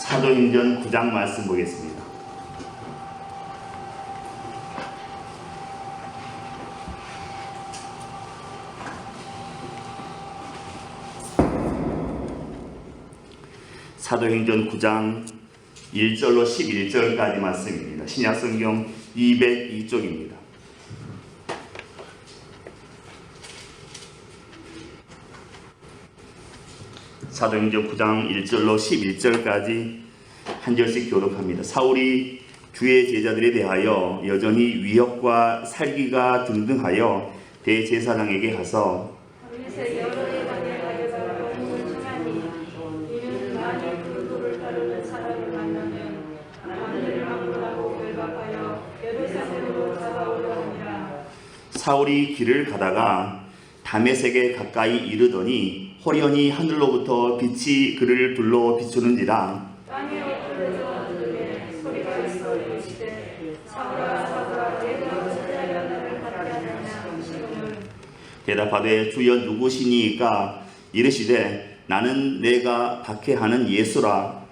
사도행전 9장 말씀 보겠습니다. 사도행전 9장 1절로 11절까지 말씀입니다. 신약성경 202쪽입니다. 사도행전 9장 1절로 11절까지 한 절씩 교독합니다. 사울이 주의 제자들에 대하여 여전히 위협과 살기가 등등하여 대제사장에게 가서 사울이 길을 가다가 다메섹에 가까이 이르더니 호련히 하늘로부터 빛이 그를 불러 비추는지라. 대답하되 주여 누구시니까? 이르시되 나는 내가 박해하는 예수라.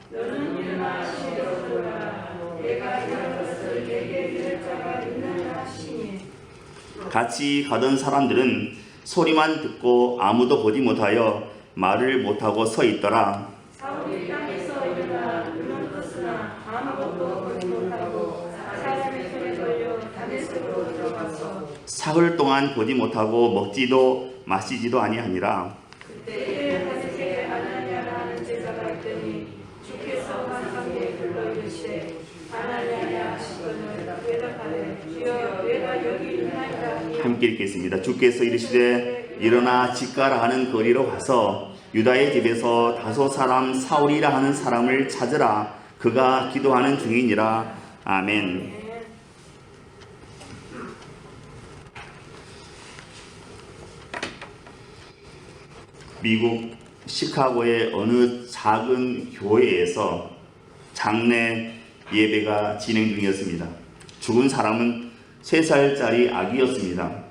같이 가던 사람들은 소리만 듣고 아무도 보지 못하여 말을 못하고 서 있더라. 사울이 땅에서 일어나 눈을 떴으나 아무것도 보지 못하고 사람의 손에 걸려 다메섹으로 들어가서 사흘 동안 보지 못하고 먹지도 마시지도 아니하니라. 그때 다메섹에 아나니아라 하는 제자가 있더니 주께서 환상에 불러 이르시되 아나니아야 하시거늘 대답하되 주여 내가 여기 있나이다. 함께 읽겠습니다. 주께서 이르시되 일어나 집가라 하는 거리로 가서 유다의 집에서 다소 사람 사울이라 하는 사람을 찾으라. 그가 기도하는 중이니라. 아멘. 미국 시카고의 어느 작은 교회에서 장례 예배가 진행 중이었습니다. 죽은 사람은 3살짜리 아기였습니다.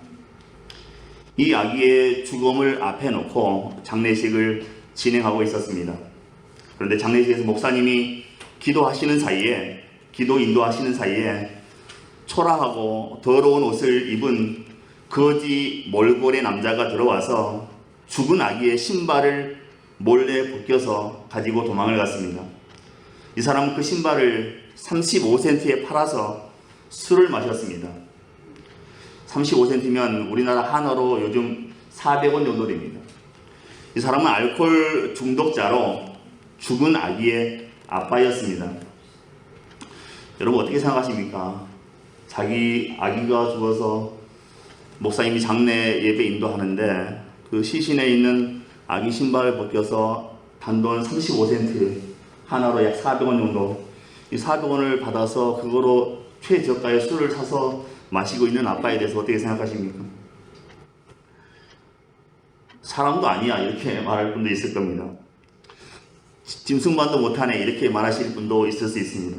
이 아기의 죽음을 앞에 놓고 장례식을 진행하고 있었습니다. 그런데 장례식에서 목사님이 기도 인도하시는 사이에 초라하고 더러운 옷을 입은 거지 몰골의 남자가 들어와서 죽은 아기의 신발을 몰래 벗겨서 가지고 도망을 갔습니다. 이 사람은 그 신발을 35센트에 팔아서 술을 마셨습니다. 35센트면 우리나라 한화로 요즘 400원 정도 됩니다. 이 사람은 알코올 중독자로 죽은 아기의 아빠였습니다. 여러분 어떻게 생각하십니까? 자기 아기가 죽어서 목사님이 장례 예배 인도하는데 그 시신에 있는 아기 신발을 벗겨서 단돈 35센트, 하나로 약 400원 정도, 이 400원을 받아서 그거로 최저가의 술을 사서 마시고 있는 아빠에 대해서 어떻게 생각하십니까? 사람도 아니야 이렇게 말할 분도 있을 겁니다. 짐승만도 못하네 이렇게 말하실 분도 있을 수 있습니다.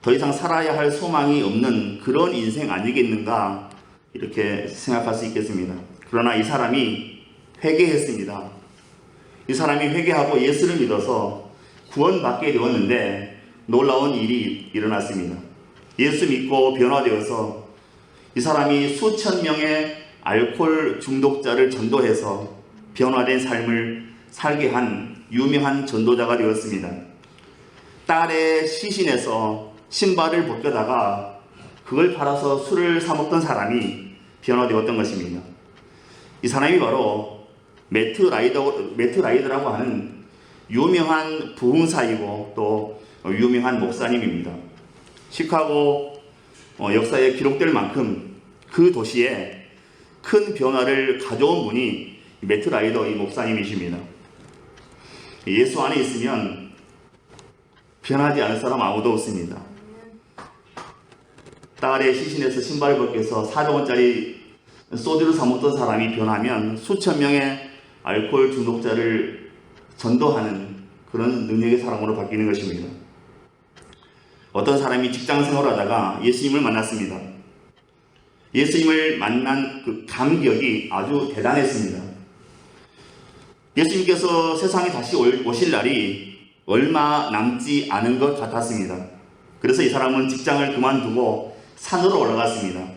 더 이상 살아야 할 소망이 없는 그런 인생 아니겠는가 이렇게 생각할 수 있겠습니다. 그러나 이 사람이 회개했습니다. 이 사람이 회개하고 예수를 믿어서 구원받게 되었는데 놀라운 일이 일어났습니다. 예수 믿고 변화되어서 이 사람이 수천 명의 알코올 중독자를 전도해서 변화된 삶을 살게 한 유명한 전도자가 되었습니다. 딸의 시신에서 신발을 벗겨다가 그걸 팔아서 술을 사 먹던 사람이 변화되었던 것입니다. 이 사람이 바로 매트 라이더라고 하는 유명한 부흥사이고 또 유명한 목사님입니다. 시카고 역사에 기록될 만큼 그 도시에 큰 변화를 가져온 분이 매트 라이더 이 목사님이십니다. 예수 안에 있으면 변하지 않을 사람 아무도 없습니다. 딸의 시신에서 신발을 벗겨서 400원짜리 소주를 사 먹던 사람이 변하면 수천 명의 알코올 중독자를 전도하는 그런 능력의 사람으로 바뀌는 것입니다. 어떤 사람이 직장 생활을 하다가 예수님을 만났습니다. 예수님을 만난 그 감격이 아주 대단했습니다. 예수님께서 세상에 다시 오실 날이 얼마 남지 않은 것 같았습니다. 그래서 이 사람은 직장을 그만두고 산으로 올라갔습니다.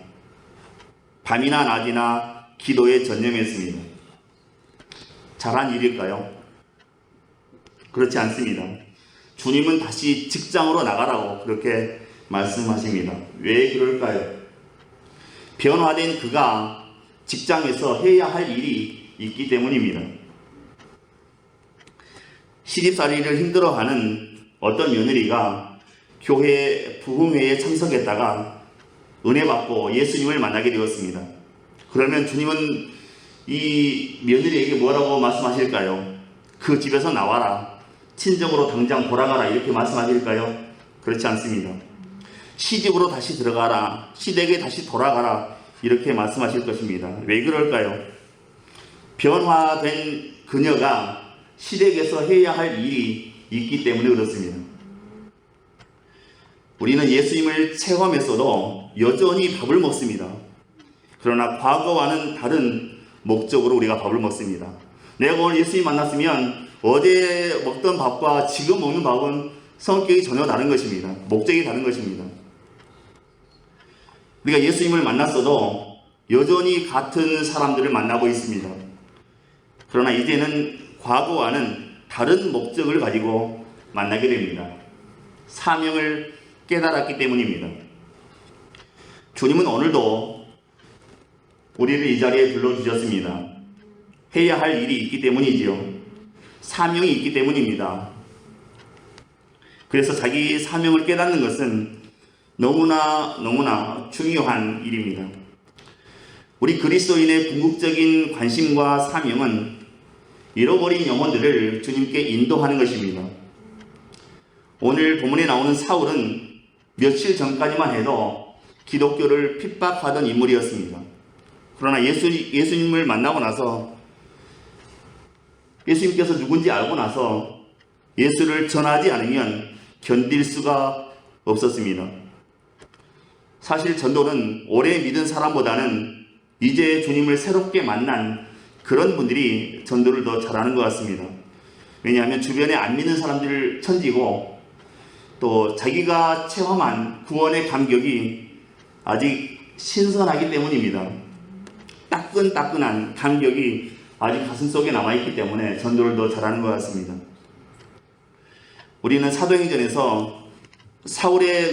밤이나 낮이나 기도에 전념했습니다. 잘한 일일까요? 그렇지 않습니다. 주님은 다시 직장으로 나가라고 그렇게 말씀하십니다. 왜 그럴까요? 변화된 그가 직장에서 해야 할 일이 있기 때문입니다. 시집살이를 힘들어하는 어떤 며느리가 교회 부흥회에 참석했다가 은혜 받고 예수님을 만나게 되었습니다. 그러면 주님은 이 며느리에게 뭐라고 말씀하실까요? 그 집에서 나와라. 친정으로 당장 돌아가라. 이렇게 말씀하실까요? 그렇지 않습니다. 시집으로 다시 들어가라. 시댁에 다시 돌아가라. 이렇게 말씀하실 것입니다. 왜 그럴까요? 변화된 그녀가 시댁에서 해야 할 일이 있기 때문에 그렇습니다. 우리는 예수님을 체험했어도 여전히 밥을 먹습니다. 그러나 과거와는 다른 목적으로 우리가 밥을 먹습니다. 내가 오늘 예수님 만났으면 어제 먹던 밥과 지금 먹는 밥은 성격이 전혀 다른 것입니다. 목적이 다른 것입니다. 우리가 예수님을 만났어도 여전히 같은 사람들을 만나고 있습니다. 그러나 이제는 과거와는 다른 목적을 가지고 만나게 됩니다. 사명을 깨달았기 때문입니다. 주님은 오늘도 우리를 이 자리에 불러주셨습니다. 해야 할 일이 있기 때문이지요. 사명이 있기 때문입니다. 그래서 자기 사명을 깨닫는 것은 너무나 중요한 일입니다. 우리 그리스도인의 궁극적인 관심과 사명은 잃어버린 영혼들을 주님께 인도하는 것입니다. 오늘 본문에 나오는 사울은 며칠 전까지만 해도 기독교를 핍박하던 인물이었습니다. 그러나 예수님을 만나고 나서 예수님께서 누군지 알고 나서 예수를 전하지 않으면 견딜 수가 없었습니다. 사실 전도는 오래 믿은 사람보다는 이제 주님을 새롭게 만난 그런 분들이 전도를 더 잘하는 것 같습니다. 왜냐하면 주변에 안 믿는 사람들을 천지고 또 자기가 체험한 구원의 감격이 아직 신선하기 때문입니다. 따끈따끈한 감격이 아직 가슴속에 남아있기 때문에 전도를 더 잘하는 것 같습니다. 우리는 사도행전에서 사울의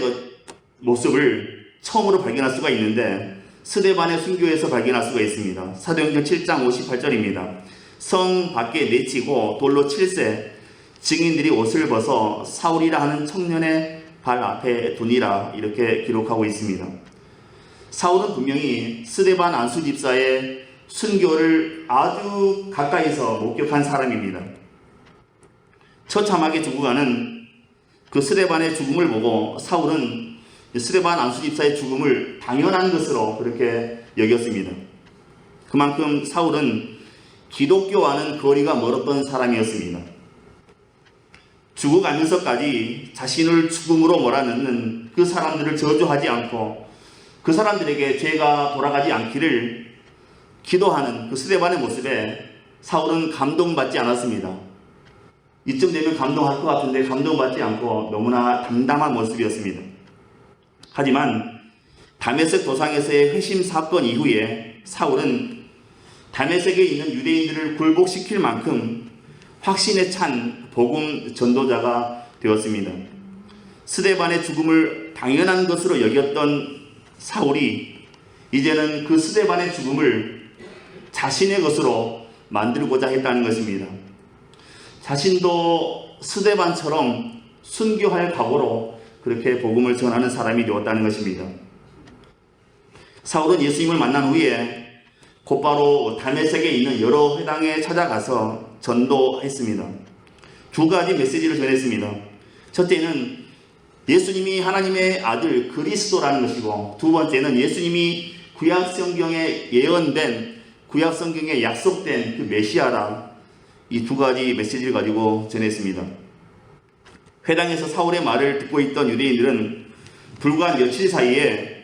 모습을 처음으로 발견할 수가 있는데 스데반의 순교에서 발견할 수가 있습니다. 사도행전 7장 58절입니다. 성 밖에 내치고 돌로 칠세 증인들이 옷을 벗어 사울이라 하는 청년의 발 앞에 두니라 이렇게 기록하고 있습니다. 사울은 분명히 스데반 안수 집사의 순교를 아주 가까이서 목격한 사람입니다. 처참하게 죽어가는 그 스데반의 죽음을 보고 사울은 스데반 안수 집사의 죽음을 당연한 것으로 그렇게 여겼습니다. 그만큼 사울은 기독교와는 거리가 멀었던 사람이었습니다. 죽어가면서까지 자신을 죽음으로 몰아넣는 그 사람들을 저주하지 않고 그 사람들에게 죄가 돌아가지 않기를 기도하는 그 스데반의 모습에 사울은 감동받지 않았습니다. 이쯤 되면 감동할 것 같은데 감동받지 않고 너무나 담담한 모습이었습니다. 하지만 다메섹 도상에서의 회심 사건 이후에 사울은 다메섹에 있는 유대인들을 굴복시킬 만큼 확신에 찬 복음 전도자가 되었습니다. 스데반의 죽음을 당연한 것으로 여겼던 사울이 이제는 그 스데반의 죽음을 자신의 것으로 만들고자 했다는 것입니다. 자신도 스데반처럼 순교할 각오로 그렇게 복음을 전하는 사람이 되었다는 것입니다. 사울은 예수님을 만난 후에 곧바로 다메섹에 있는 여러 회당에 찾아가서 전도했습니다. 두 가지 메시지를 전했습니다. 첫째는 예수님이 하나님의 아들 그리스도라는 것이고, 두 번째는 예수님이 구약성경에 예언된, 구약성경에 약속된 그 메시아라, 이 두 가지 메시지를 가지고 전했습니다. 회당에서 사울의 말을 듣고 있던 유대인들은 불과 며칠 사이에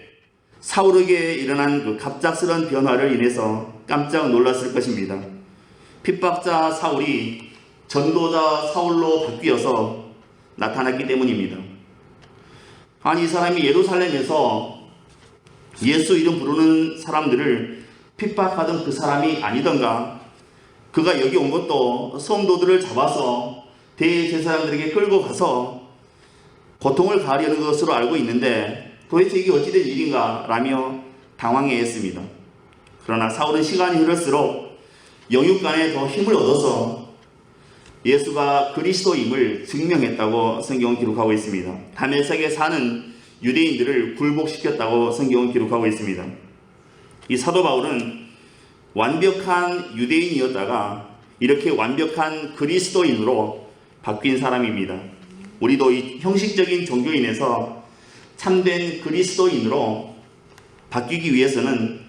사울에게 일어난 그 갑작스런 변화를 인해서 깜짝 놀랐을 것입니다. 핍박자 사울이 전도자 사울로 바뀌어서 나타났기 때문입니다. 아니, 이 사람이 예루살렘에서 예수 이름 부르는 사람들을 핍박하던 그 사람이 아니던가? 그가 여기 온 것도 성도들을 잡아서 대제사장들에게 끌고 가서 고통을 가하려는 것으로 알고 있는데 도대체 이게 어찌된 일인가 라며 당황해했습니다. 그러나 사울은 시간이 흐를수록 영육간에 더 힘을 얻어서 예수가 그리스도임을 증명했다고 성경은 기록하고 있습니다. 다메섹에 사는 유대인들을 굴복시켰다고 성경은 기록하고 있습니다. 이 사도 바울은 완벽한 유대인이었다가 이렇게 완벽한 그리스도인으로 바뀐 사람입니다. 우리도 이 형식적인 종교인에서 참된 그리스도인으로 바뀌기 위해서는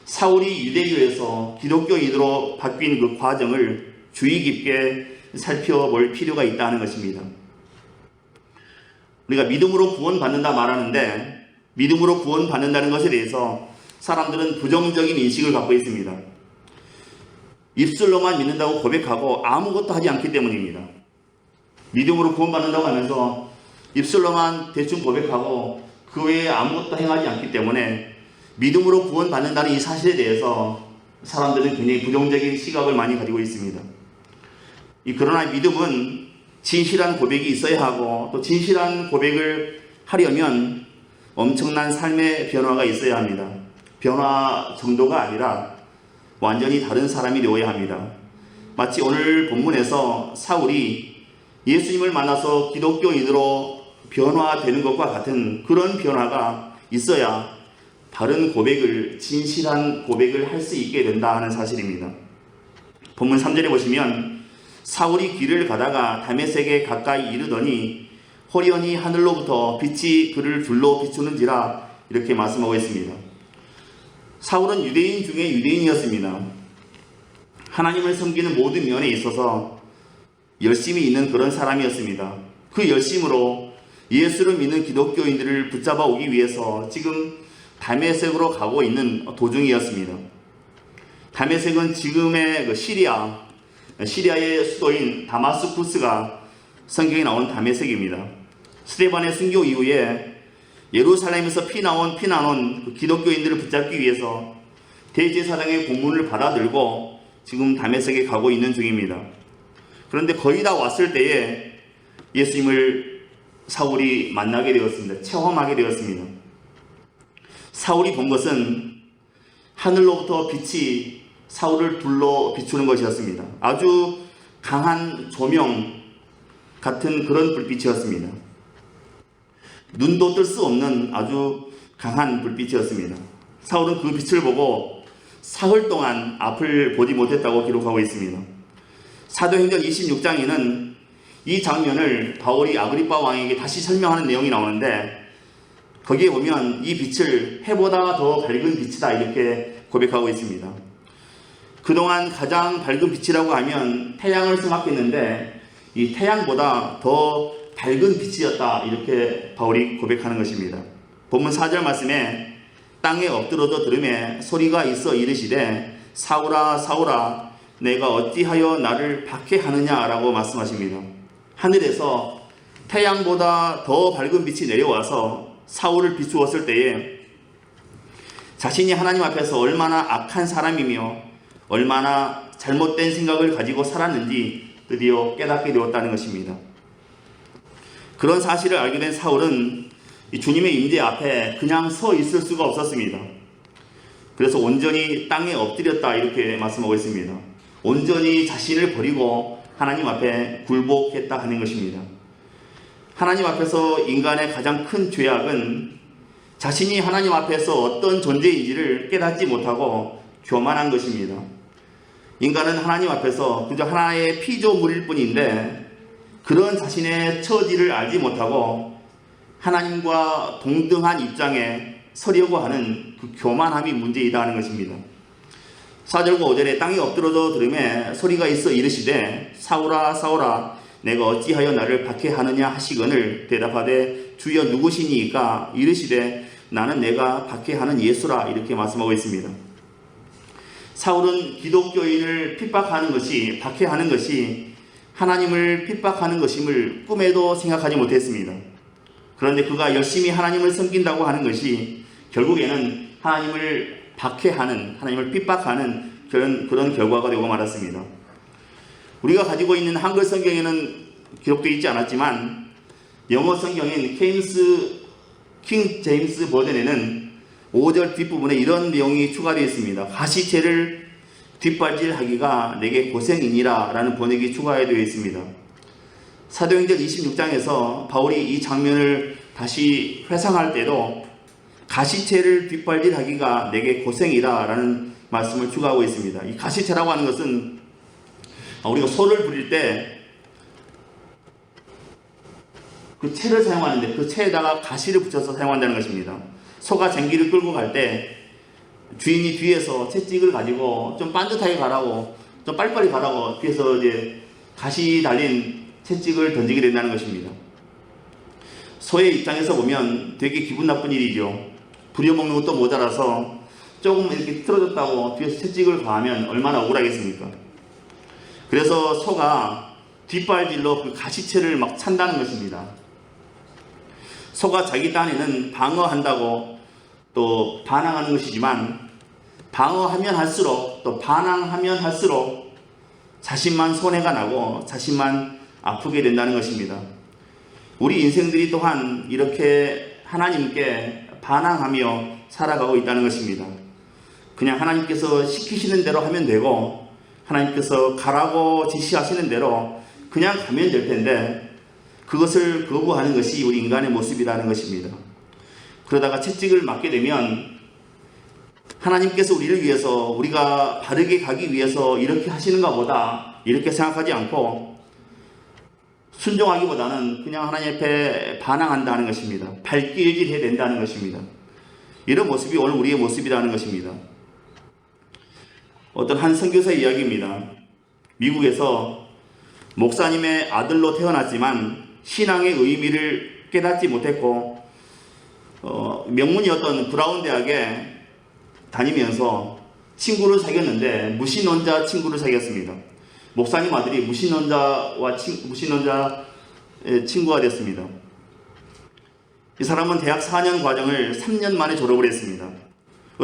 사울이 유대교에서 기독교인으로 바뀐 그 과정을 주의 깊게 살펴볼 필요가 있다는 것입니다. 우리가 믿음으로 구원받는다 말하는데 믿음으로 구원받는다는 것에 대해서 사람들은 부정적인 인식을 갖고 있습니다. 입술로만 믿는다고 고백하고 아무것도 하지 않기 때문입니다. 믿음으로 구원받는다고 하면서 입술로만 대충 고백하고 그 외에 아무것도 행하지 않기 때문에 믿음으로 구원받는다는 이 사실에 대해서 사람들은 굉장히 부정적인 시각을 많이 가지고 있습니다. 그러나 믿음은 진실한 고백이 있어야 하고 또 진실한 고백을 하려면 엄청난 삶의 변화가 있어야 합니다. 변화 정도가 아니라 완전히 다른 사람이 되어야 합니다. 마치 오늘 본문에서 사울이 예수님을 만나서 기독교인으로 변화되는 것과 같은 그런 변화가 있어야 바른 고백을, 진실한 고백을 할 수 있게 된다 하는 사실입니다. 본문 3절에 보시면 사울이 길을 가다가 다메섹에 가까이 이르더니 호련히 하늘로부터 빛이 그를 둘러 비추는지라 이렇게 말씀하고 있습니다. 사울은 유대인 중에 유대인이었습니다. 하나님을 섬기는 모든 면에 있어서 열심이 있는 그런 사람이었습니다. 그 열심으로 예수를 믿는 기독교인들을 붙잡아 오기 위해서 지금 다메섹으로 가고 있는 도중이었습니다. 다메섹은 지금의 그 시리아의 수도인 다마스쿠스가 성경에 나온 다메섹입니다. 스데반의 순교 이후에 예루살렘에서 피나온 그 기독교인들을 붙잡기 위해서 대제사장의 고문을 받아들고 지금 다메섹에 가고 있는 중입니다. 그런데 거의 다 왔을 때에 예수님을 사울이 만나게 되었습니다. 체험하게 되었습니다. 사울이 본 것은 하늘로부터 빛이 사울을 둘러 비추는 것이었습니다. 아주 강한 조명 같은 그런 불빛이었습니다. 눈도 뜰 수 없는 아주 강한 불빛이었습니다. 사울은 그 빛을 보고 사흘 동안 앞을 보지 못했다고 기록하고 있습니다. 사도행전 26장에는 이 장면을 바울이 아그리빠 왕에게 다시 설명하는 내용이 나오는데 거기에 보면 이 빛을 해보다 더 밝은 빛이다 이렇게 고백하고 있습니다. 그동안 가장 밝은 빛이라고 하면 태양을 생각했는데 이 태양보다 더 밝은 빛이었다 이렇게 바울이 고백하는 것입니다. 본문 4절 말씀에 땅에 엎드러져 들음에 소리가 있어 이르시되 사울아 사울아 내가 어찌하여 나를 박해하느냐 라고 말씀하십니다. 하늘에서 태양보다 더 밝은 빛이 내려와서 사울을 비추었을 때에 자신이 하나님 앞에서 얼마나 악한 사람이며 얼마나 잘못된 생각을 가지고 살았는지 드디어 깨닫게 되었다는 것입니다. 그런 사실을 알게 된 사울은 이 주님의 임재 앞에 그냥 서 있을 수가 없었습니다. 그래서 온전히 땅에 엎드렸다 이렇게 말씀하고 있습니다. 온전히 자신을 버리고 하나님 앞에 굴복했다 하는 것입니다. 하나님 앞에서 인간의 가장 큰 죄악은 자신이 하나님 앞에서 어떤 존재인지를 깨닫지 못하고 교만한 것입니다. 인간은 하나님 앞에서 그저 하나의 피조물일 뿐인데 그런 자신의 처지를 알지 못하고 하나님과 동등한 입장에 서려고 하는 그 교만함이 문제이다 하는 것입니다. 4절과 5절에 땅에 엎드러져 들음에 소리가 있어 이르시되 사울아 사울아 내가 어찌하여 나를 박해하느냐 하시거늘 대답하되 주여 누구시니이까 이르시되 나는 내가 박해하는 예수라 이렇게 말씀하고 있습니다. 사울은 기독교인을 핍박하는 것이 박해하는 것이 하나님을 핍박하는 것임을 꿈에도 생각하지 못했습니다. 그런데 그가 열심히 하나님을 섬긴다고 하는 것이 결국에는 하나님을 박해하는, 하나님을 핍박하는 그런 결과가 되고 말았습니다. 우리가 가지고 있는 한글 성경에는 기록되어 있지 않았지만 영어 성경인 킹 제임스 버전에는 5절 뒷부분에 이런 내용이 추가되어 있습니다. 가시체를 뒷발질하기가 내게 고생이니라 라는 번역이 추가되어 있습니다. 사도행전 26장에서 바울이 이 장면을 다시 회상할 때도 가시체를 뒷발질하기가 내게 고생이라 라는 말씀을 추가하고 있습니다. 이 가시체라고 하는 것은 우리가 소를 부릴 때 그 채를 사용하는데 그 채에다가 가시를 붙여서 사용한다는 것입니다. 소가 쟁기를 끌고 갈 때 주인이 뒤에서 채찍을 가지고 좀 반듯하게 가라고, 좀 빨리빨리 가라고 뒤에서 이제 가시 달린 채찍을 던지게 된다는 것입니다. 소의 입장에서 보면 되게 기분 나쁜 일이죠. 부려먹는 것도 모자라서 조금 이렇게 틀어졌다고 뒤에서 채찍을 가하면 얼마나 억울하겠습니까? 그래서 소가 뒷발질로 그 가시채를 막 찬다는 것입니다. 소가 자기 딴에는 방어한다고 또 반항하는 것이지만 방어하면 할수록 또 반항하면 할수록 자신만 손해가 나고 자신만 아프게 된다는 것입니다. 우리 인생들이 또한 이렇게 하나님께 반항하며 살아가고 있다는 것입니다. 그냥 하나님께서 시키시는 대로 하면 되고 하나님께서 가라고 지시하시는 대로 그냥 가면 될 텐데 그것을 거부하는 것이 우리 인간의 모습이라는 것입니다. 그러다가 채찍을 맞게 되면 하나님께서 우리를 위해서 우리가 바르게 가기 위해서 이렇게 하시는가 보다 이렇게 생각하지 않고 순종하기보다는 그냥 하나님 앞에 반항한다는 것입니다. 발길질해야 된다는 것입니다. 이런 모습이 오늘 우리의 모습이라는 것입니다. 어떤 한 선교사의 이야기입니다. 미국에서 목사님의 아들로 태어났지만 신앙의 의미를 깨닫지 못했고 명문이었던 브라운 대학에 다니면서 친구를 사귀었는데 무신론자 친구를 사귀었습니다. 목사님 아들이 무신론자의 친구가 됐습니다. 이 사람은 대학 4년 과정을 3년 만에 졸업을 했습니다.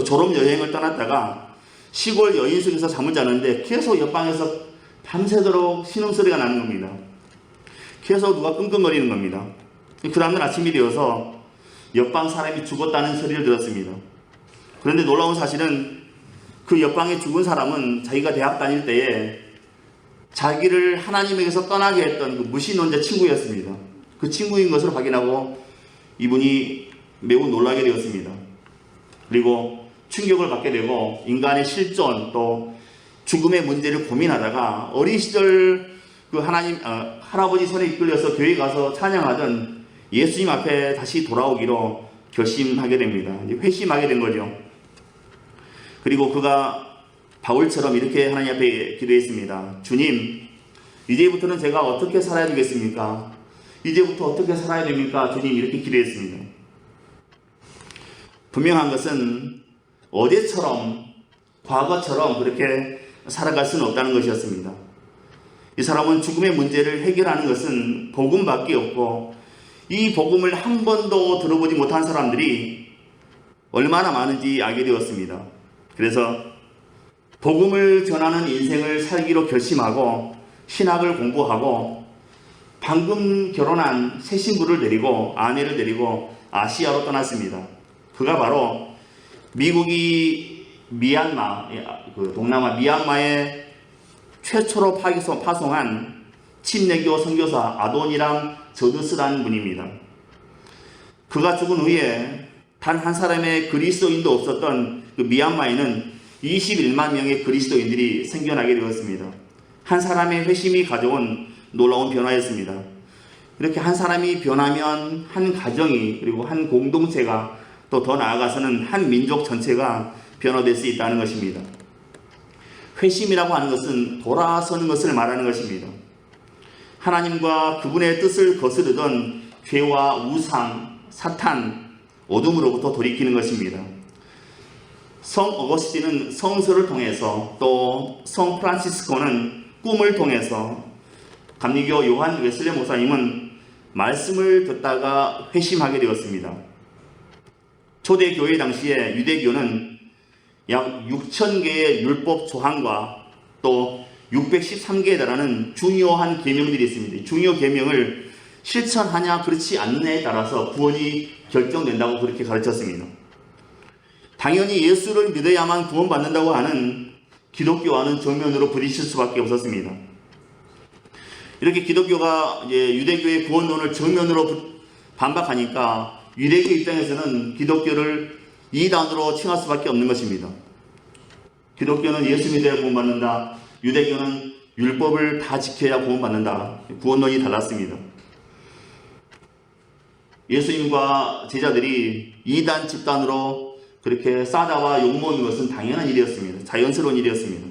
졸업 여행을 떠났다가 시골 여인숙에서 잠을 자는데 계속 옆방에서 밤새도록 신음소리가 나는 겁니다. 계속 누가 끙끙거리는 겁니다. 그 다음날 아침이 되어서 옆방 사람이 죽었다는 소리를 들었습니다. 그런데 놀라운 사실은 그 옆방에 죽은 사람은 자기가 대학 다닐 때에 자기를 하나님에게서 떠나게 했던 그 무신론자 친구였습니다. 그 친구인 것을 확인하고 이분이 매우 놀라게 되었습니다. 그리고 충격을 받게 되고 인간의 실존 또 죽음의 문제를 고민하다가 어린 시절 그 할아버지 손에 이끌려서 교회 가서 찬양하던 예수님 앞에 다시 돌아오기로 결심하게 됩니다. 회심하게 된 거죠. 그리고 그가 바울처럼 이렇게 하나님 앞에 기도했습니다. 주님, 이제부터는 제가 어떻게 살아야 되겠습니까? 이제부터 어떻게 살아야 됩니까? 주님, 이렇게 기도했습니다. 분명한 것은 어제처럼 과거처럼 그렇게 살아갈 수는 없다는 것이었습니다. 이 사람은 죽음의 문제를 해결하는 것은 복음밖에 없고 이 복음을 한 번도 들어보지 못한 사람들이 얼마나 많은지 알게 되었습니다. 그래서 복음을 전하는 인생을 살기로 결심하고 신학을 공부하고 방금 결혼한 새 신부를 데리고 아내를 데리고 아시아로 떠났습니다. 그가 바로 미국이 미얀마, 동남아 미얀마에 최초로 파송한 침례교 선교사 아도니람 저드스라는 분입니다. 그가 죽은 후에 단 한 사람의 그리스도인도 없었던 그 미얀마에는 21만 명의 그리스도인들이 생겨나게 되었습니다. 한 사람의 회심이 가져온 놀라운 변화였습니다. 이렇게 한 사람이 변하면 한 가정이 그리고 한 공동체가 또 더 나아가서는 한 민족 전체가 변화될 수 있다는 것입니다. 회심이라고 하는 것은 돌아서는 것을 말하는 것입니다. 하나님과 그분의 뜻을 거스르던 죄와 우상, 사탄, 어둠으로부터 돌이키는 것입니다. 성 어거스틴은 성서를 통해서 또 성 프란시스코는 꿈을 통해서 감리교 요한 웨슬레 목사님은 말씀을 듣다가 회심하게 되었습니다. 초대교회 당시에 유대교는 약 6,000개의 율법 조항과 또 613개에 달하는 중요한 계명들이 있습니다. 중요 계명을 실천하냐 그렇지 않느냐에 따라서 구원이 결정된다고 그렇게 가르쳤습니다. 당연히 예수를 믿어야만 구원받는다고 하는 기독교와는 정면으로 부딪힐 수밖에 없었습니다. 이렇게 기독교가 이제 유대교의 구원론을 정면으로 반박하니까 유대교 입장에서는 기독교를 이단으로 칭할 수밖에 없는 것입니다. 기독교는 예수 믿어야 구원받는다. 유대교는 율법을 다 지켜야 구원받는다. 구원론이 달랐습니다. 예수님과 제자들이 이단 집단으로 그렇게 싸다와 욕먹는 것은 당연한 일이었습니다. 자연스러운 일이었습니다.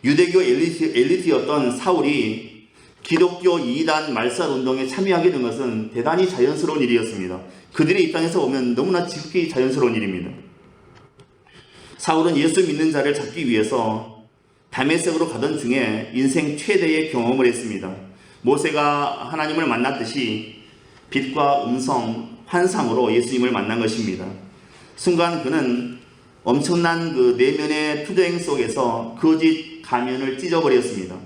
유대교 엘리트였던 사울이 기독교 이단 말살 운동에 참여하게 된 것은 대단히 자연스러운 일이었습니다. 그들의 입장에서 보면 너무나 지극히 자연스러운 일입니다. 사울은 예수 믿는 자를 잡기 위해서 다메섹으로 가던 중에 인생 최대의 경험을 했습니다. 모세가 하나님을 만났듯이 빛과 음성, 환상으로 예수님을 만난 것입니다. 순간 그는 엄청난 그 내면의 투쟁 속에서 거짓 가면을 찢어버렸습니다.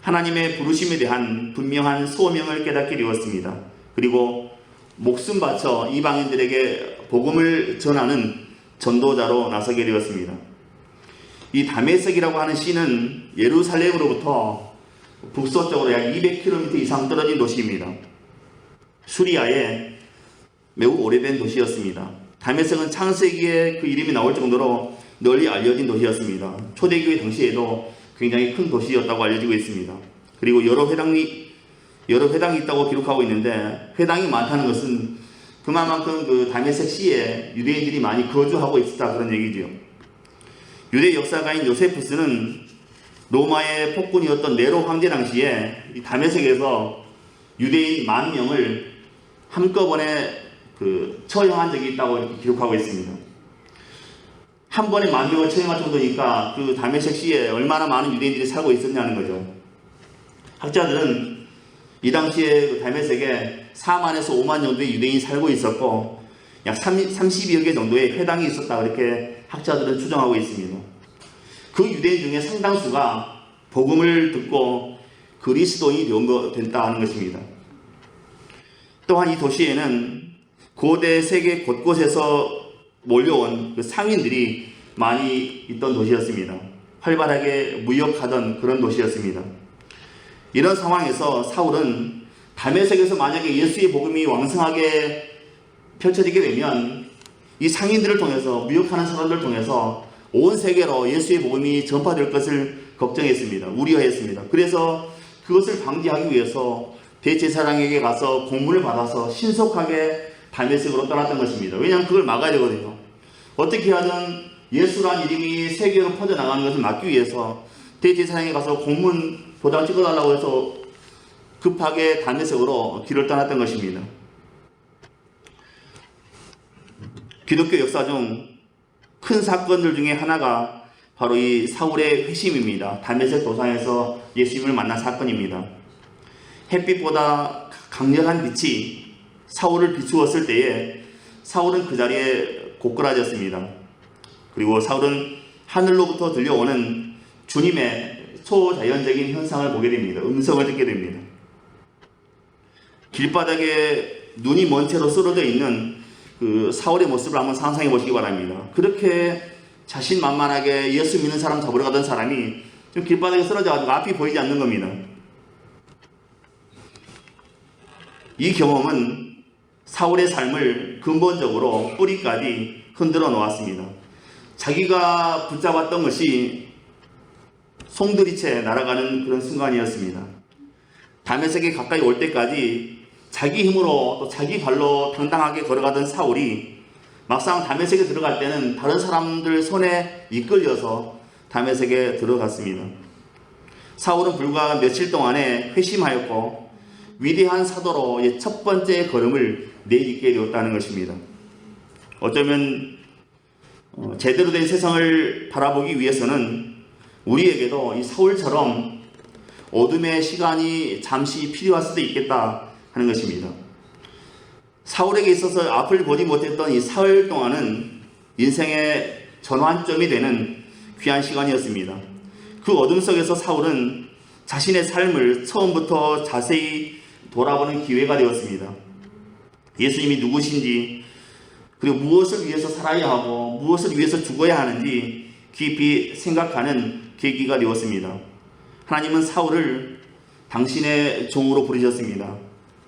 하나님의 부르심에 대한 분명한 소명을 깨닫게 되었습니다. 그리고 목숨 바쳐 이방인들에게 복음을 전하는 전도자로 나서게 되었습니다. 이 다메섹이라고 하는 시는 예루살렘으로부터 북서쪽으로 약 200km 이상 떨어진 도시입니다. 수리아의 매우 오래된 도시였습니다. 다메섹은 창세기에 그 이름이 나올 정도로 널리 알려진 도시였습니다. 초대교회 당시에도 굉장히 큰 도시였다고 알려지고 있습니다. 그리고 여러 회당이 있다고 기록하고 있는데, 회당이 많다는 것은 그만큼 그 다메섹시에 유대인들이 많이 거주하고 있었다 그런 얘기죠. 유대 역사가인 요세푸스는 로마의 폭군이었던 네로 황제 당시에 이 다메섹에서 유대인 10,000명을 한꺼번에 처형한 적이 있다고 이렇게 기록하고 있습니다. 한 번에 10,000명을 처형할 정도니까 그 다메섹시에 얼마나 많은 유대인들이 살고 있었냐는 거죠. 학자들은 이 당시에 그 다메섹에 4만에서 5만 정도의 유대인이 살고 있었고 약 30여 개 정도의 회당이 있었다 그렇게 학자들은 추정하고 있습니다. 그 유대인 중에 상당수가 복음을 듣고 그리스도인이 됐다는 것입니다. 또한 이 도시에는 고대 세계 곳곳에서 몰려온 그 상인들이 많이 있던 도시였습니다. 활발하게 무역하던 그런 도시였습니다. 이런 상황에서 사울은 다메섹에서 만약에 예수의 복음이 왕성하게 펼쳐지게 되면 이 상인들을 통해서, 무역하는 사람들을 통해서 온 세계로 예수의 복음이 전파될 것을 걱정했습니다. 우려했습니다. 그래서 그것을 방지하기 위해서 대제사장에게 가서 공문을 받아서 신속하게 다메섹으로 떠났던 것입니다. 왜냐하면 그걸 막아야 되거든요. 어떻게 하든 예수란 이름이 세계로 퍼져나가는 것을 막기 위해서 대제사장에 가서 공문 도장 찍어달라고 해서 급하게 다메섹으로 길을 떠났던 것입니다. 기독교 역사 중 큰 사건들 중에 하나가 바로 이 사울의 회심입니다. 다메섹 도상에서 예수님을 만난 사건입니다. 햇빛보다 강렬한 빛이 사울을 비추었을 때에 사울은 그 자리에 고꾸라졌습니다. 그리고 사울은 하늘로부터 들려오는 주님의 초자연적인 현상을 보게 됩니다. 음성을 듣게 됩니다. 길바닥에 눈이 먼 채로 쓰러져 있는 그 사울의 모습을 한번 상상해 보시기 바랍니다. 그렇게 자신만만하게 예수 믿는 사람 잡으러 가던 사람이 좀 길바닥에 쓰러져가지고 앞이 보이지 않는 겁니다. 이 경험은 사울의 삶을 근본적으로 뿌리까지 흔들어 놓았습니다. 자기가 붙잡았던 것이 송두리째 날아가는 그런 순간이었습니다. 다메섹에 가까이 올 때까지 자기 힘으로 또 자기 발로 당당하게 걸어가던 사울이 막상 다메섹에 들어갈 때는 다른 사람들 손에 이끌려서 다메섹에 들어갔습니다. 사울은 불과 며칠 동안에 회심하였고 위대한 사도로 첫 번째 걸음을 내딛게 되었다는 것입니다. 어쩌면 제대로 된 세상을 바라보기 위해서는 우리에게도 이 사울처럼 어둠의 시간이 잠시 필요할 수도 있겠다 하는 것입니다. 사울에게 있어서 앞을 보지 못했던 이 사흘 동안은 인생의 전환점이 되는 귀한 시간이었습니다. 그 어둠 속에서 사울은 자신의 삶을 처음부터 자세히 돌아보는 기회가 되었습니다. 예수님이 누구신지, 그리고 무엇을 위해서 살아야 하고 무엇을 위해서 죽어야 하는지 깊이 생각하는 계기가 되었습니다. 하나님은 사울을 당신의 종으로 부르셨습니다.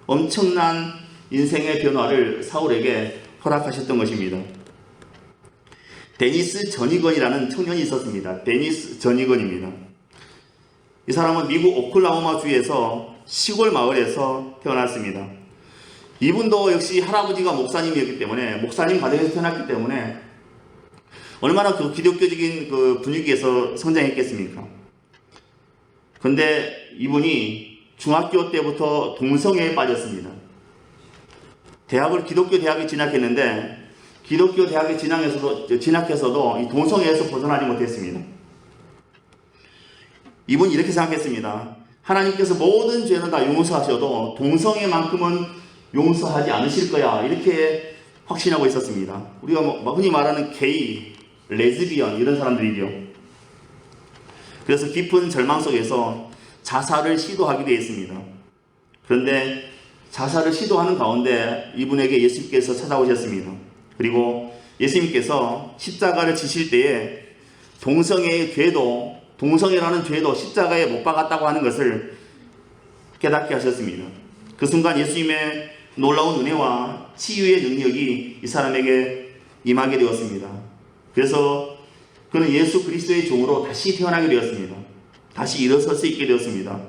엄청난 인생의 변화를 사울에게 허락하셨던 것입니다. 데니스 저니건이라는 청년이 있었습니다. 데니스 저니건입니다. 이 사람은 미국 오클라호마 주에서 시골 마을에서 태어났습니다. 이분도 역시 할아버지가 목사님이었기 때문에, 목사님 가정에서 태어났기 때문에 얼마나 그 기독교적인 그 분위기에서 성장했겠습니까? 그런데 이분이 중학교 때부터 동성애에 빠졌습니다. 기독교 대학에 진학했는데 기독교 대학에 진학해서도 이 동성애에서 벗어나지 못했습니다. 이분이 이렇게 생각했습니다. 하나님께서 모든 죄는 다 용서하셔도 동성애만큼은 용서하지 않으실 거야, 이렇게 확신하고 있었습니다. 우리가 흔히 말하는 게이, 레즈비언 이런 사람들이죠. 그래서 깊은 절망 속에서 자살을 시도하기도 했습니다. 그런데 자살을 시도하는 가운데 이분에게 예수님께서 찾아오셨습니다. 그리고 예수님께서 십자가를 지실 때에 동성애라는 죄도 십자가에 못 박았다고 하는 것을 깨닫게 하셨습니다. 그 순간 예수님의 놀라운 은혜와 치유의 능력이 이 사람에게 임하게 되었습니다. 그래서 그는 예수 그리스도의 종으로 다시 태어나게 되었습니다. 다시 일어설 수 있게 되었습니다.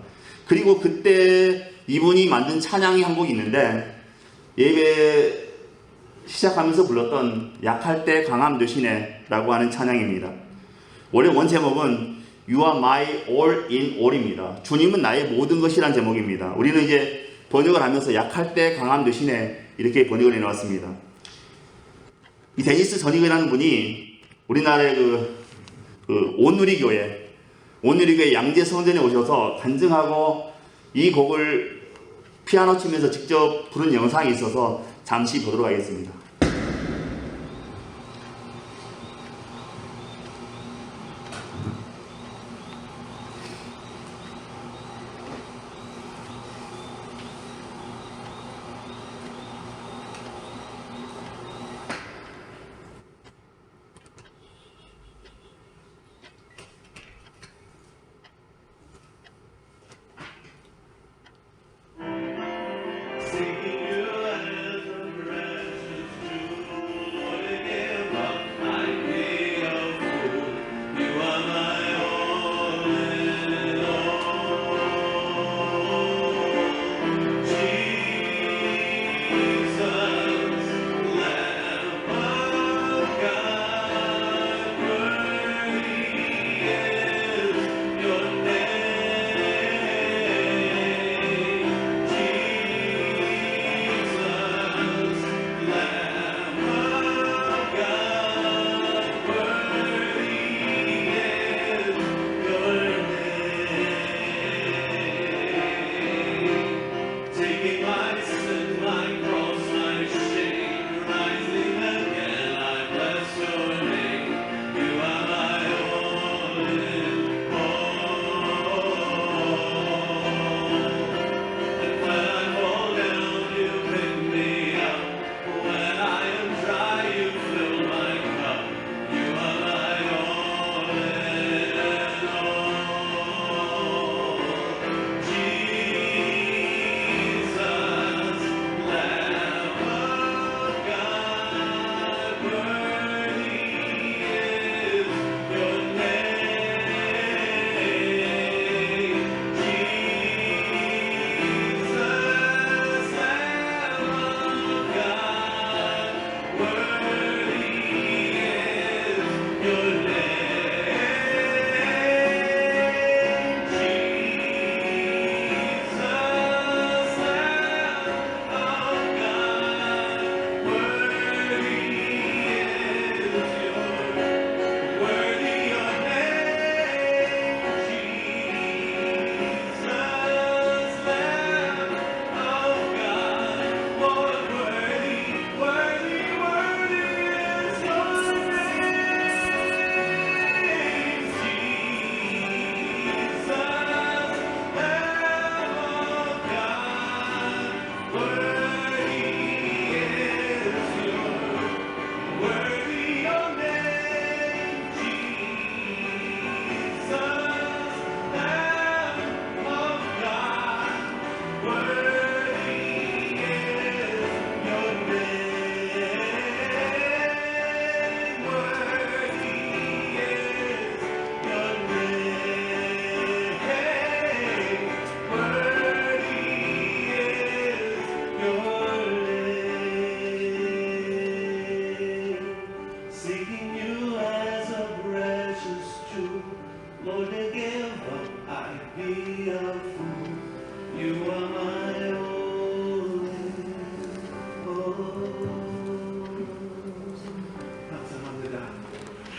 그리고 그때 이분이 만든 찬양이 한 곡이 있는데, 예배 시작하면서 불렀던 약할 때 강함 되시네 라고 하는 찬양입니다. 원래 원 제목은 You are my all in all입니다. 주님은 나의 모든 것이란 제목입니다. 우리는 이제 번역을 하면서 약할 때 강함 되시네 이렇게 번역을 해놓았습니다. 이 데니스 저니건이라는 분이 우리나라의 온누리교회 양재 성전에 오셔서 간증하고 이 곡을 피아노 치면서 직접 부른 영상이 있어서 잠시 보도록 하겠습니다.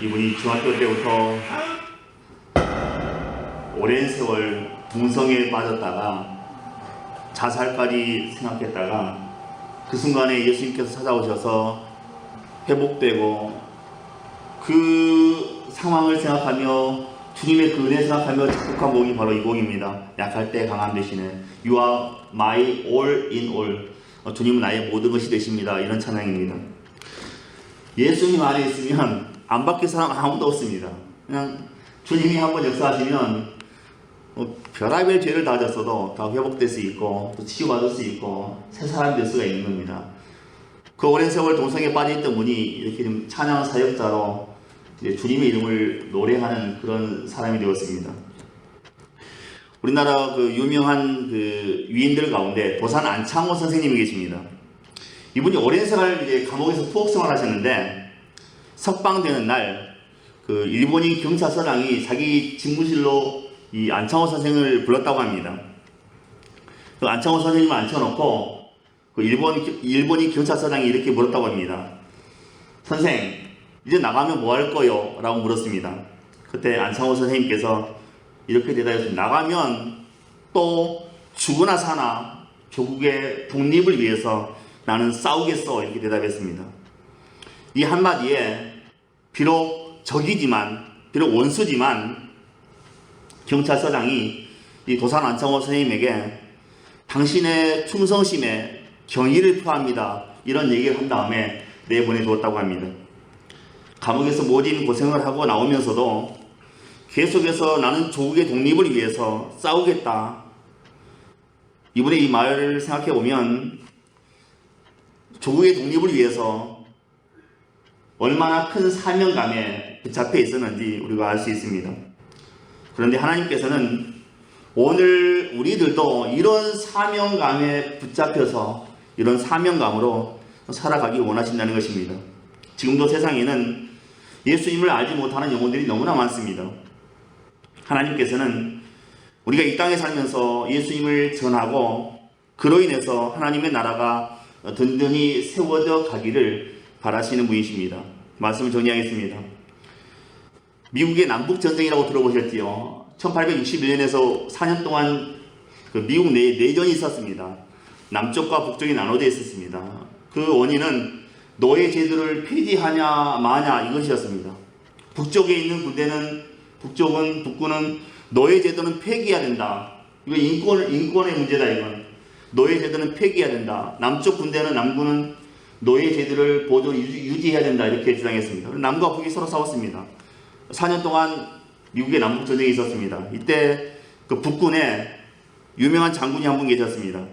이분이 중학교 때부터 오랜 세월 동성애에 빠졌다가 자살까지 생각했다가 그 순간에 예수님께서 찾아오셔서 회복되고 그 상황을 생각하며 주님의 그 은혜 생각하며 작곡한 곡이 바로 이 곡입니다. 약할 때 강함 되시네. You are my all in all. 주님은 나의 모든 것이 되십니다. 이런 찬양입니다. 예수님 안에 있으면 안 바뀔 사람 아무도 없습니다. 그냥 주님이 한번 역사하시면 별의별 죄를 다 졌어도 다 회복될 수 있고 또 치유받을 수 있고 새 사람이 될 수가 있는 겁니다. 그 오랜 세월 동성애에 빠져있던 분이 이렇게 좀 찬양 사역자로 이제 주님의 이름을 노래하는 그런 사람이 되었습니다. 우리나라 그 유명한 그 위인들 가운데 도산 안창호 선생님이 계십니다. 이분이 오랜 세월 이제 감옥에서 투옥 생활하셨는데 석방되는 날 그 일본인 경찰서장이 자기 집무실로 이 안창호 선생을 불렀다고 합니다. 그 안창호 선생님을 앉혀놓고 그 일본인 경찰서장이 이렇게 물었다고 합니다. 선생, 이제 나가면 뭐 할 거요? 라고 물었습니다. 그때 안창호 선생님께서 이렇게 대답했습니다. 나가면 또 죽으나 사나 조국의 독립을 위해서 나는 싸우겠어. 이렇게 대답했습니다. 이 한마디에 비록 적이지만, 비록 원수지만 경찰서장이 이 도산 안창호 선생님에게 당신의 충성심에 경의를 표합니다. 이런 얘기를 한 다음에 내보내주었다고 합니다. 감옥에서 모진 고생을 하고 나오면서도 계속해서 나는 조국의 독립을 위해서 싸우겠다. 이분의 이 말을 생각해보면 조국의 독립을 위해서 얼마나 큰 사명감에 붙잡혀 있었는지 우리가 알 수 있습니다. 그런데 하나님께서는 오늘 우리들도 이런 사명감에 붙잡혀서 이런 사명감으로 살아가기 원하신다는 것입니다. 지금도 세상에는 예수님을 알지 못하는 영혼들이 너무나 많습니다. 하나님께서는 우리가 이 땅에 살면서 예수님을 전하고 그로 인해서 하나님의 나라가 든든히 세워져 가기를 바라시는 분이십니다. 말씀을 정리하겠습니다. 미국의 남북전쟁이라고 들어보셨지요? 1861년에서 4년 동안 그 미국 내에 내전이 있었습니다. 남쪽과 북쪽이 나눠져 있었습니다. 그 원인은 노예 제도를 폐지하냐 마냐 이것이었습니다. 북쪽에 있는 북군은 노예 제도는 폐기해야 된다. 이거 인권의 문제다. 이건 노예 제도는 폐기해야 된다. 남쪽 남군은 노예 제도를 보존 유지해야 된다. 이렇게 주장했습니다. 남과 북이 서로 싸웠습니다. 4년 동안 미국의 남북 전쟁이 있었습니다. 이때 그 북군에 유명한 장군이 한 분 계셨습니다.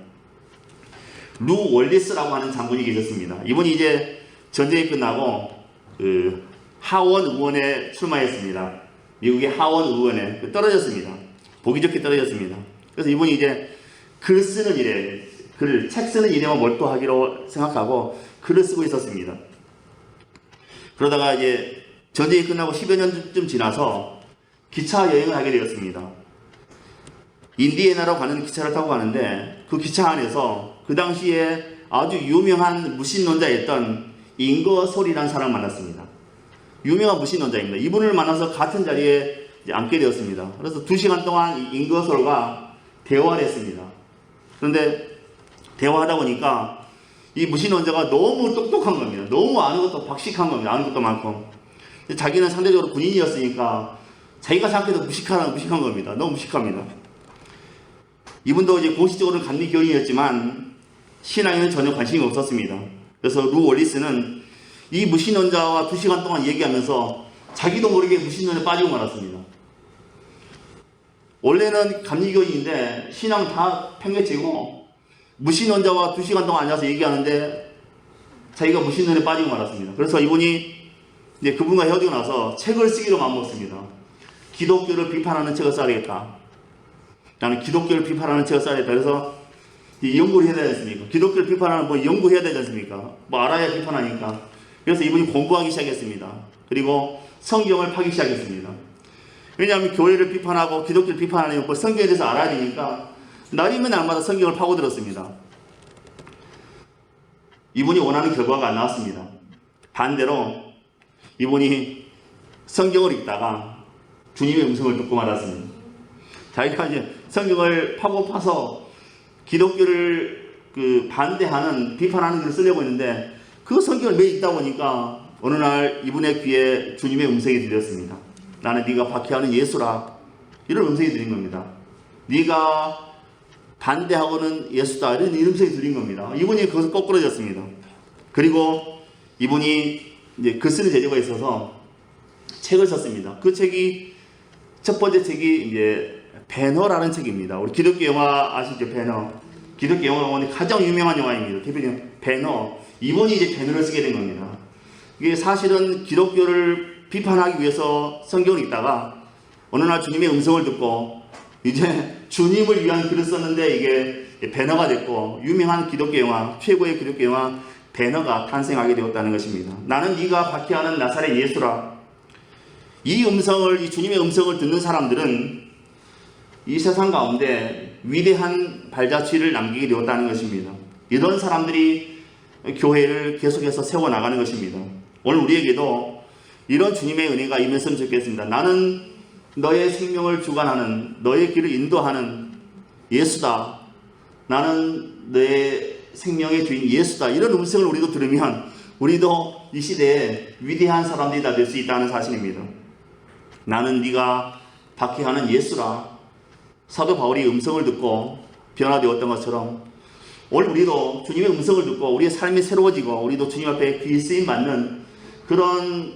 루 월리스라고 하는 장군이 계셨습니다. 이분이 이제 전쟁이 끝나고 그 하원 의원에 출마했습니다. 미국의 하원 의원에 떨어졌습니다. 보기 좋게 떨어졌습니다. 그래서 이분이 이제 글 쓰는 일에, 책 쓰는 일에만 몰두하기로 생각하고 글을 쓰고 있었습니다. 그러다가 이제 전쟁이 끝나고 10여 년쯤 지나서 기차 여행을 하게 되었습니다. 인디애나로 가는 기차를 타고 가는데 그 기차 안에서 그 당시에 아주 유명한 무신론자였던 잉거솔이라는 사람을 만났습니다. 유명한 무신론자입니다. 이분을 만나서 같은 자리에 이제 앉게 되었습니다. 그래서 2시간 동안 잉거솔과 대화를 했습니다. 그런데 대화하다 보니까 이 무신론자가 너무 똑똑한 겁니다. 너무 아는 것도 박식한 겁니다. 아는 것도 많고. 자기는 상대적으로 군인이었으니까 자기가 생각해도 무식한 겁니다. 너무 무식합니다. 이분도 이제 공식적으로는 감리교인이었지만 신앙에는 전혀 관심이 없었습니다. 그래서 루 월리스는 이 무신론자와 2시간 동안 얘기하면서 자기도 모르게 무신론에 빠지고 말았습니다. 원래는 감리교인인데 신앙 다 팽개치고 무신론자와 2시간 동안 앉아서 얘기하는데 자기가 무신론에 빠지고 말았습니다. 그래서 이분이 이제 그분과 헤어지고 나서 책을 쓰기로 마음먹었습니다. 기독교를 비판하는 책을 써야겠다. 나는 기독교를 비판하는 책을 써야겠다. 그래서 연구를 해야 되지 않습니까? 기독교를 비판하는 뭐 연구해야 되지 않습니까? 뭐 알아야 비판하니까. 그래서 이분이 공부하기 시작했습니다. 그리고 성경을 파기 시작했습니다. 왜냐하면 교회를 비판하고 기독교를 비판하려면 뭐 성경에 대해서 알아야 되니까 날이면 날마다 성경을 파고들었습니다. 이분이 원하는 결과가 안 나왔습니다. 반대로 이분이 성경을 읽다가 주님의 음성을 듣고 말았습니다. 자기가 이제 성경을 파고 파서 기독교를 반대하는, 비판하는 글을 쓰려고 했는데 그 성경을 매일 읽다 보니까 어느 날 이분의 귀에 주님의 음성이 들렸습니다. 나는 네가 박해하는 예수라. 이런 음성이 들린 겁니다. 네가 반대하고는 예수다. 이런 음성이 들린 겁니다. 이분이 거기서 거꾸러졌습니다. 그리고 이분이 이제 글 쓰는 재주가 있어서 책을 썼습니다. 그 책이, 첫 번째 책이 이제 배너라는 책입니다. 우리 기독교 영화 아시죠? 배너. 기독교 영화 가장 유명한 영화입니다. 대표님 배너. 이분이 이제 배너를 쓰게 된 겁니다. 이게 사실은 기독교를 비판하기 위해서 성경을 읽다가 어느 날 주님의 음성을 듣고 이제 주님을 위한 글을 썼는데 이게 배너가 됐고 유명한 기독교 영화, 최고의 기독교 영화 배너가 탄생하게 되었다는 것입니다. 나는 네가 박해하는 나사렛 예수라. 이 음성을, 이 주님의 음성을 듣는 사람들은 이 세상 가운데 위대한 발자취를 남기게 되었다는 것입니다. 이런 사람들이 교회를 계속해서 세워나가는 것입니다. 오늘 우리에게도 이런 주님의 은혜가 임했으면 좋겠습니다. 나는 너의 생명을 주관하는, 너의 길을 인도하는 예수다. 나는 너의 생명의 주인 예수다. 이런 음성을 우리도 들으면 우리도 이 시대에 위대한 사람들이 다 될 수 있다는 사실입니다. 나는 네가 박해하는 예수라. 사도 바울이 음성을 듣고 변화되었던 것처럼 오늘 우리도 주님의 음성을 듣고 우리의 삶이 새로워지고 우리도 주님 앞에 귀 쓰임 받는 그런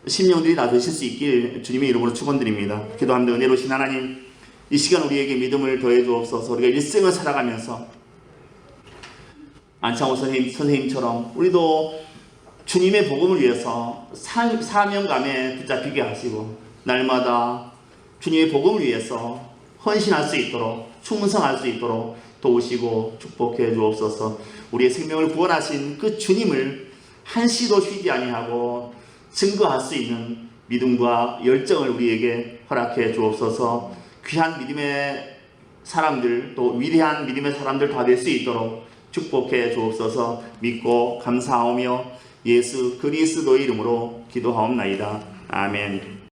심령들이 다 되실 수 있길 주님의 이름으로 축원드립니다. 기도합니다. 은혜로우신 하나님, 이 시간 우리에게 믿음을 더해 주옵소서. 우리가 일생을 살아가면서 안창호 선생님처럼 우리도 주님의 복음을 위해서 사명감에 붙잡히게 하시고 날마다 주님의 복음을 위해서 헌신할 수 있도록, 충성할 수 있도록 도우시고 축복해 주옵소서. 우리의 생명을 구원하신 그 주님을 한시도 쉬지 아니하고 증거할 수 있는 믿음과 열정을 우리에게 허락해 주옵소서. 귀한 믿음의 사람들, 또 위대한 믿음의 사람들 다 될 수 있도록 축복해 주옵소서. 믿고 감사하오며 예수 그리스도의 이름으로 기도하옵나이다. 아멘.